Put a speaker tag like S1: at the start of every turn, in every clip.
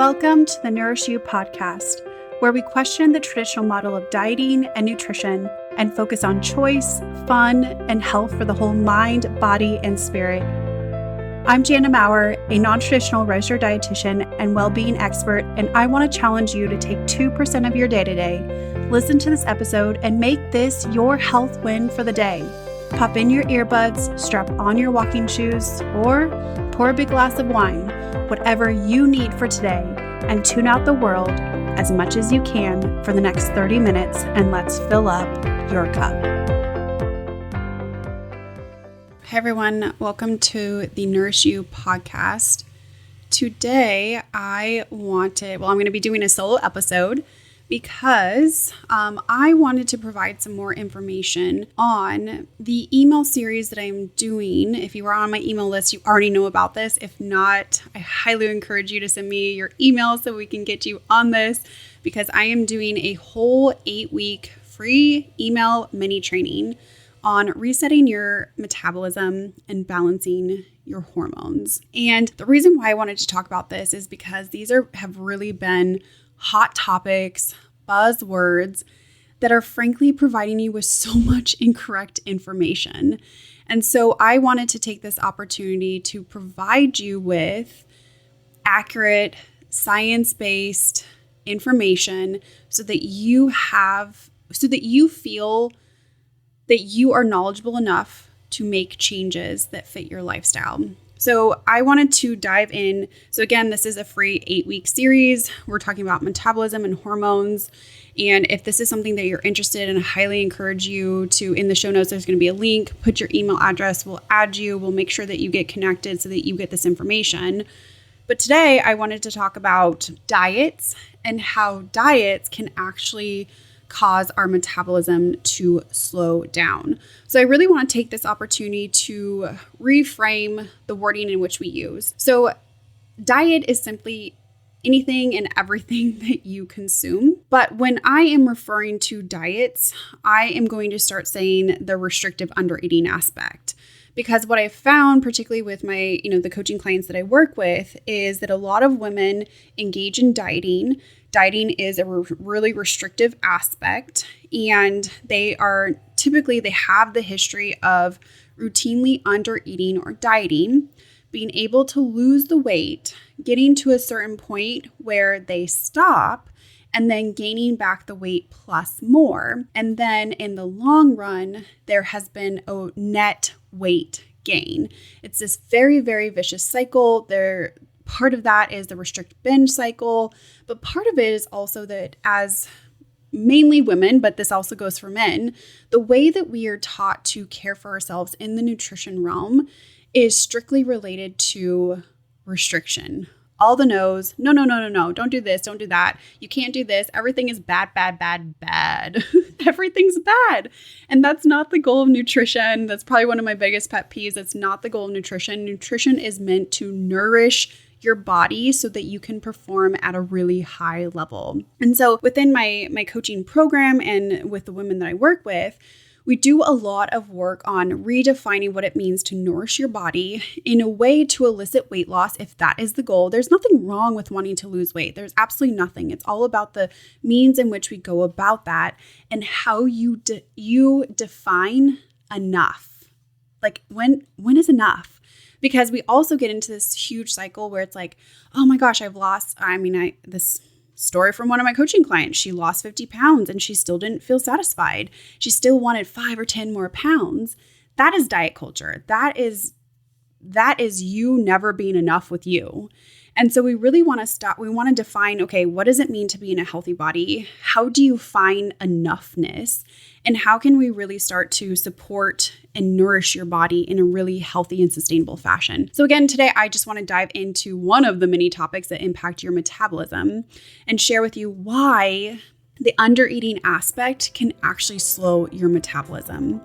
S1: Welcome to the Nourish You podcast, where we question the traditional model of dieting and nutrition and focus on choice, fun, and health for the whole mind, body, and spirit. I'm Jana Maurer, a non-traditional registered dietitian and well-being expert, and I want to challenge you to take 2% of your day today, listen to this episode, and make this your health win for the day. Pop in your earbuds, strap on your walking shoes, or pour a big glass of wine, whatever you need for today, and tune out the world as much as you can for the next 30 minutes, and let's fill up your cup. Hi everyone, welcome to the Nourish You podcast. Today I'm going to be doing a solo episode because I wanted to provide some more information on the email series that I'm doing. If you are on my email list, you already know about this. If not, I highly encourage you to send me your email so we can get you on this, because I am doing a whole 8-week free email mini training on resetting your metabolism and balancing your hormones. And the reason why I wanted to talk about this is because these have really been hot topics, buzzwords that are frankly providing you with so much incorrect information. And so I wanted to take this opportunity to provide you with accurate, science-based information so that you feel that you are knowledgeable enough to make changes that fit your lifestyle. So I wanted to dive in. So again, this is a free 8-week series. We're talking about metabolism and hormones. And if this is something that you're interested in, I highly encourage you to, in the show notes, there's going to be a link. Put your email address. We'll add you. We'll make sure that you get connected so that you get this information. But today I wanted to talk about diets and how diets can actually cause our metabolism to slow down. So I really want to take this opportunity to reframe the wording in which we use. So diet is simply anything and everything that you consume. But when I am referring to diets, I am going to start saying the restrictive under eating aspect. Because what I've found, particularly with my, the coaching clients that I work with, is that a lot of women engage in dieting. Dieting is a really restrictive aspect, and they have the history of routinely under eating or dieting, being able to lose the weight, getting to a certain point where they stop, and then gaining back the weight plus more. And then in the long run, there has been a net weight gain. It's this very, very vicious cycle. Part of that is the restrict binge cycle, but part of it is also that as mainly women, but this also goes for men, the way that we are taught to care for ourselves in the nutrition realm is strictly related to restriction. All the no's, no, don't do this, don't do that. You can't do this. Everything is bad. Everything's bad. And that's not the goal of nutrition. That's probably one of my biggest pet peeves. That's not the goal of nutrition. Nutrition is meant to nourish your body so that you can perform at a really high level. And so within my coaching program and with the women that I work with, we do a lot of work on redefining what it means to nourish your body in a way to elicit weight loss if that is the goal. There's nothing wrong with wanting to lose weight. There's absolutely nothing. It's all about the means in which we go about that and how you define enough. Like when is enough? Because we also get into this huge cycle where it's like, oh my gosh, this story from one of my coaching clients, she lost 50 pounds and she still didn't feel satisfied. She still wanted 5 or 10 more pounds. That is diet culture. That is you never being enough with you. And so we really want to stop. We want to define, okay, what does it mean to be in a healthy body? How do you find enoughness? And how can we really start to support and nourish your body in a really healthy and sustainable fashion? So again, today, I just want to dive into one of the many topics that impact your metabolism and share with you why the under-eating aspect can actually slow your metabolism.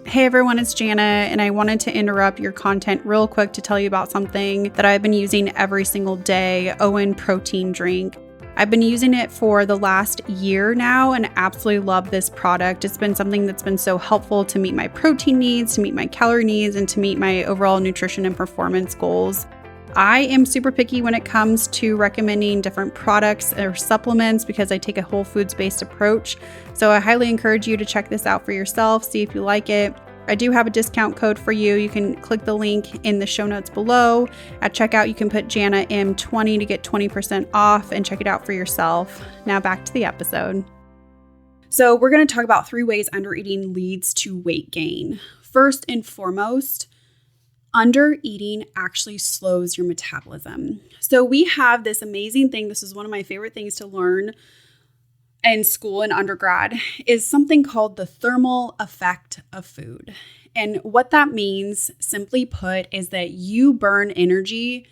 S1: Hey everyone, it's Jana, and I wanted to interrupt your content real quick to tell you about something that I've been using every single day, OWYN protein drink. I've been using it for the last year now and absolutely love this product. It's been something that's been so helpful to meet my protein needs, to meet my calorie needs, and to meet my overall nutrition and performance goals. I am super picky when it comes to recommending different products or supplements because I take a whole foods-based approach. So I highly encourage you to check this out for yourself, see if you like it. I do have a discount code for you. You can click the link in the show notes below. At checkout, you can put Jana M20 to get 20% off and check it out for yourself. Now back to the episode. So we're going to talk about 3 ways undereating leads to weight gain. First and foremost, undereating actually slows your metabolism. So we have this amazing thing. This is one of my favorite things to learn in school and undergrad, is something called the thermal effect of food. And what that means, simply put, is that you burn energy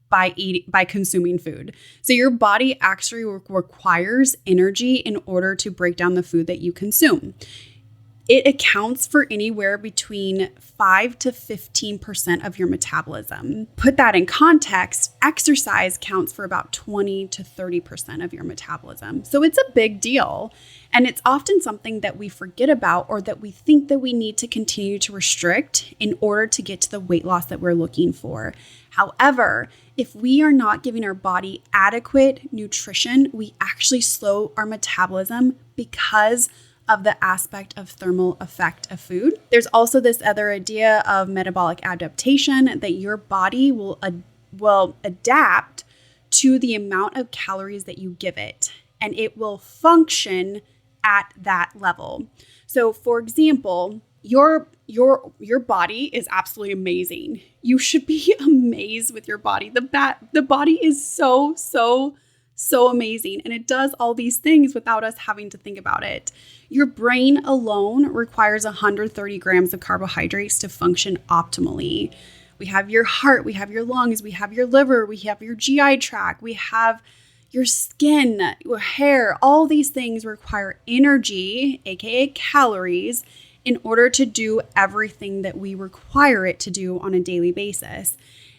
S1: by consuming food. So your body actually requires energy in order to break down the food that you consume. It accounts for anywhere between 5 to 15% of your metabolism. Put that in context, exercise counts for about 20 to 30% of your metabolism. So it's a big deal. And it's often something that we forget about or that we think that we need to continue to restrict in order to get to the weight loss that we're looking for. However, if we are not giving our body adequate nutrition, we actually slow our metabolism because of the aspect of thermal effect of food. There's also this other idea of metabolic adaptation, that your body will adapt to the amount of calories that you give it, and it will function at that level. So for example, your body is absolutely amazing. You should be amazed with your body. The body is so amazing, and it does all these things without us having to think about it. Your brain alone requires 130 grams of carbohydrates to function optimally. We have your heart, we have your lungs, we have your liver, we have your GI tract, we have your skin, your hair. All these things require energy, aka calories, in order to do everything that we require it to do on a daily basis.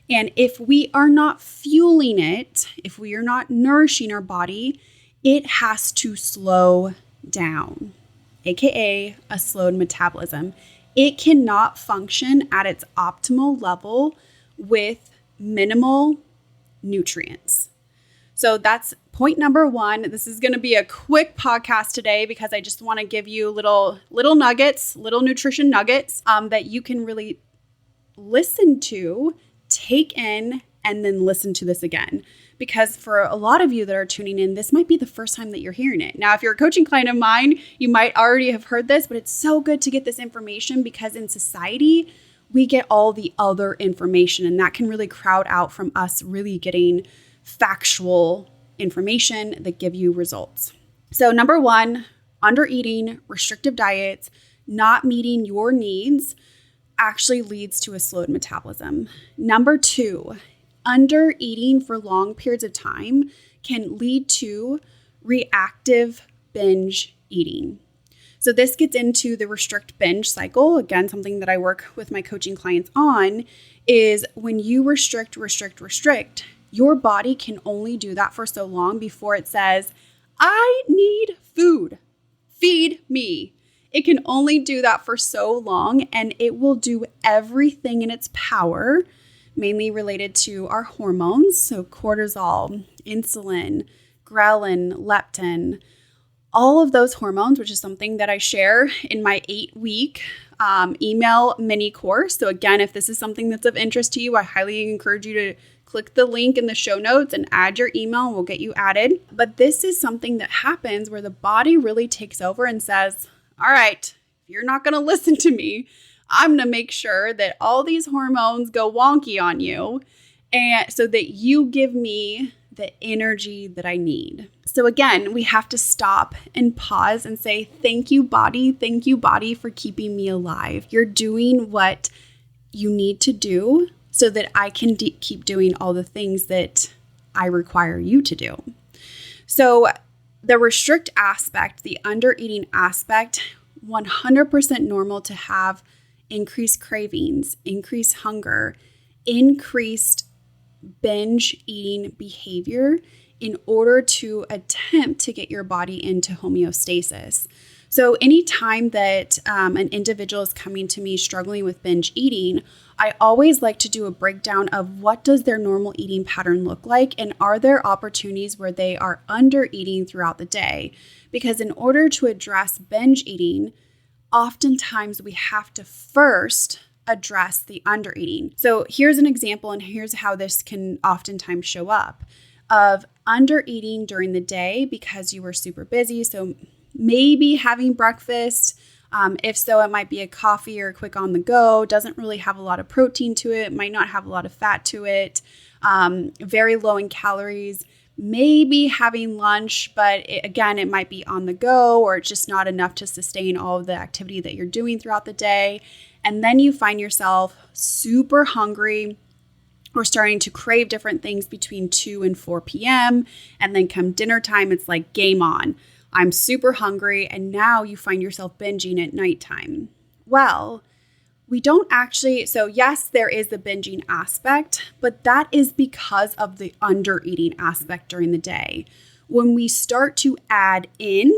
S1: And if we are not fueling it, if we are not nourishing our body, it has to slow down, aka a slowed metabolism. It cannot function at its optimal level with minimal nutrients. So that's point number 1. This is going to be a quick podcast today because I just want to give you little nuggets, little nutrition nuggets that you can really listen to, take in, and then listen to this again. Because for a lot of you that are tuning in, this might be the first time that you're hearing it. Now, if you're a coaching client of mine, you might already have heard this, but it's so good to get this information because in society, we get all the other information, and that can really crowd out from us really getting factual information that give you results. So number 1, undereating, restrictive diets, not meeting your needs actually leads to a slowed metabolism. Number 2, undereating for long periods of time can lead to reactive binge eating. So this gets into the restrict binge cycle. Again, something that I work with my coaching clients on is when you restrict, your body can only do that for so long before it says, I need food, feed me. It can only do that for so long, and it will do everything in its power, mainly related to our hormones, so cortisol, insulin, ghrelin, leptin, all of those hormones, which is something that I share in my 8-week email mini course. So again, if this is something that's of interest to you, I highly encourage you to click the link in the show notes and add your email, and we'll get you added. But this is something that happens where the body really takes over and says, all right, if you're not going to listen to me, I'm going to make sure that all these hormones go wonky on you, and so that you give me the energy that I need. So again, we have to stop and pause and say, thank you, body for keeping me alive. You're doing what you need to do so that I can keep doing all the things that I require you to do. So the restrict aspect, the undereating aspect, 100% normal to have increased cravings, increased hunger, increased binge eating behavior in order to attempt to get your body into homeostasis. So anytime that an individual is coming to me struggling with binge eating, I always like to do a breakdown of what does their normal eating pattern look like, and are there opportunities where they are under eating throughout the day? Because in order to address binge eating, oftentimes we have to first address the under eating. So here's an example, and here's how this can oftentimes show up of under eating during the day because you were super busy. So maybe having breakfast, if so, it might be a coffee or a quick on the go, doesn't really have a lot of protein to it, might not have a lot of fat to it, very low in calories. Maybe having lunch, but it might be on the go, or it's just not enough to sustain all of the activity that you're doing throughout the day. And then you find yourself super hungry or starting to crave different things between 2 and 4 p.m. And then come dinner time, it's like game on. I'm super hungry. And now you find yourself binging at nighttime. Well, we don't actually, so yes, there is the binging aspect, but that is because of the under eating aspect during the day. When we start to add in,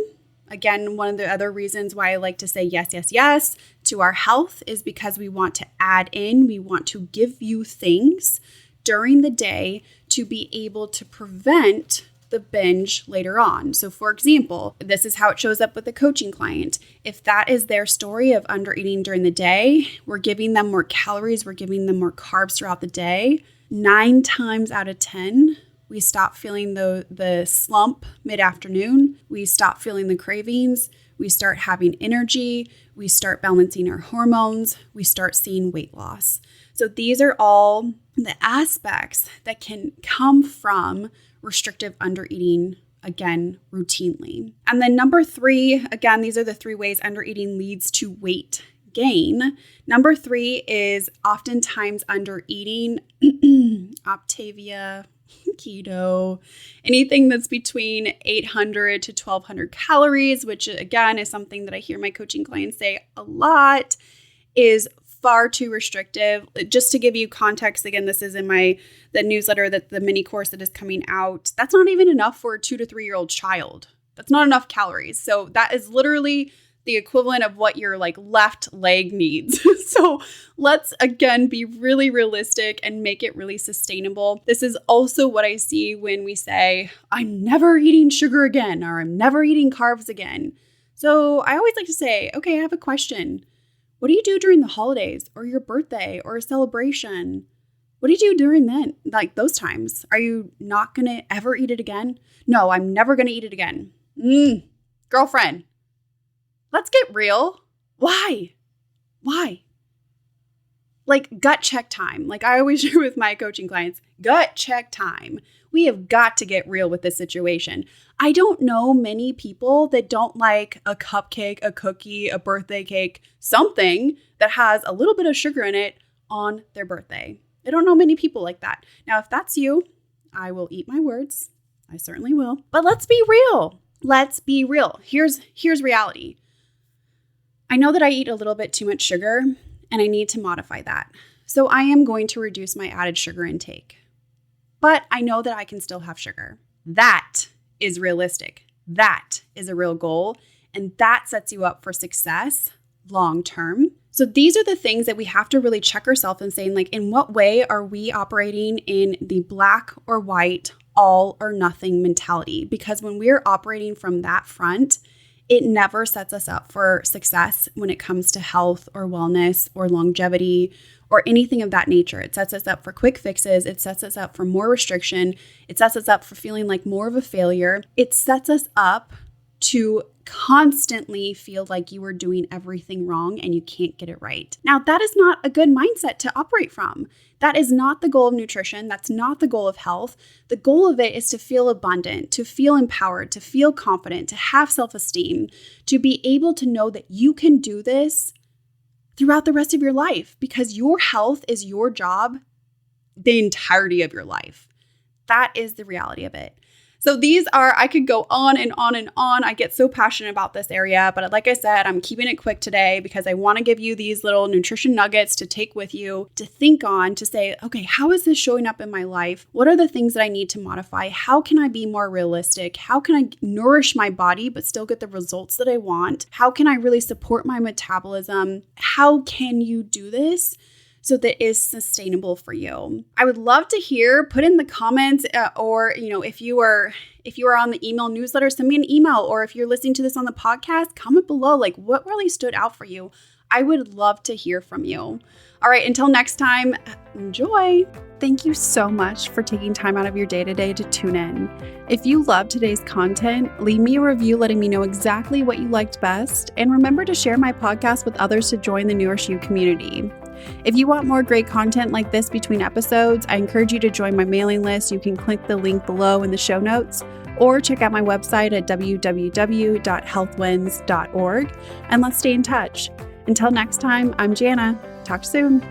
S1: again, one of the other reasons why I like to say yes, yes, yes to our health is because we want to add in, we want to give you things during the day to be able to prevent the binge later on. So for example, this is how it shows up with a coaching client. If that is their story of under eating during the day, we're giving them more calories, we're giving them more carbs throughout the day. 9 times out of 10, we stop feeling the slump mid-afternoon. We stop feeling the cravings. We start having energy. We start balancing our hormones. We start seeing weight loss. So these are all the aspects that can come from restrictive under eating, again, routinely. And then number 3, again, these are the 3 ways under eating leads to weight gain. Number 3 is oftentimes under eating, Optavia, keto, anything that's between 800 to 1200 calories, which again is something that I hear my coaching clients say a lot, is far too restrictive. Just to give you context, again, this is in the newsletter, that the mini course that is coming out. That's not even enough for a 2 to 3 year old child. That's not enough calories. So that is literally the equivalent of what your left leg needs. So let's again be really realistic and make it really sustainable. This is also what I see when we say, I'm never eating sugar again, or I'm never eating carbs again. So I always like to say, okay, I have a question. What do you do during the holidays or your birthday or a celebration? What do you do during then? Those times? Are you not going to ever eat it again? No, I'm never going to eat it again. Girlfriend, let's get real. Why? Gut check time. I always do with my coaching clients, gut check time. We have got to get real with this situation. I don't know many people that don't like a cupcake, a cookie, a birthday cake, something that has a little bit of sugar in it on their birthday. I don't know many people like that. Now, if that's you, I will eat my words. I certainly will. But let's be real. Here's reality. I know that I eat a little bit too much sugar, and I need to modify that. So I am going to reduce my added sugar intake. But I know that I can still have sugar. That is realistic. That is a real goal. And that sets you up for success long term. So these are the things that we have to really check ourselves and saying, in what way are we operating in the black or white, all or nothing mentality? Because when we're operating from that front, it never sets us up for success when it comes to health or wellness or longevity or anything of that nature. It sets us up for quick fixes. It sets us up for more restriction. It sets us up for feeling like more of a failure. It sets us up to constantly feel like you are doing everything wrong and you can't get it right. Now, that is not a good mindset to operate from. That is not the goal of nutrition. That's not the goal of health. The goal of it is to feel abundant, to feel empowered, to feel confident, to have self-esteem, to be able to know that you can do this throughout the rest of your life, because your health is your job the entirety of your life. That is the reality of it. So I could go on and on and on. I get so passionate about this area, but like I said, I'm keeping it quick today because I want to give you these little nutrition nuggets to take with you, to think on, to say, okay, how is this showing up in my life? What are the things that I need to modify? How can I be more realistic? How can I nourish my body but still get the results that I want? How can I really support my metabolism? How can you do this so that is sustainable for you? I would love to hear, put in the comments, or, if you are on the email newsletter, send me an email, or if you're listening to this on the podcast, comment below, like what really stood out for you. I would love to hear from you. All right, until next time, enjoy. Thank you so much for taking time out of your day today to tune in. If you loved today's content, leave me a review letting me know exactly what you liked best, and remember to share my podcast with others to join the Nourish You community. If you want more great content like this between episodes, I encourage you to join my mailing list. You can click the link below in the show notes or check out my website at www.healthwins.org, and let's stay in touch. Until next time, I'm Jana. Talk soon.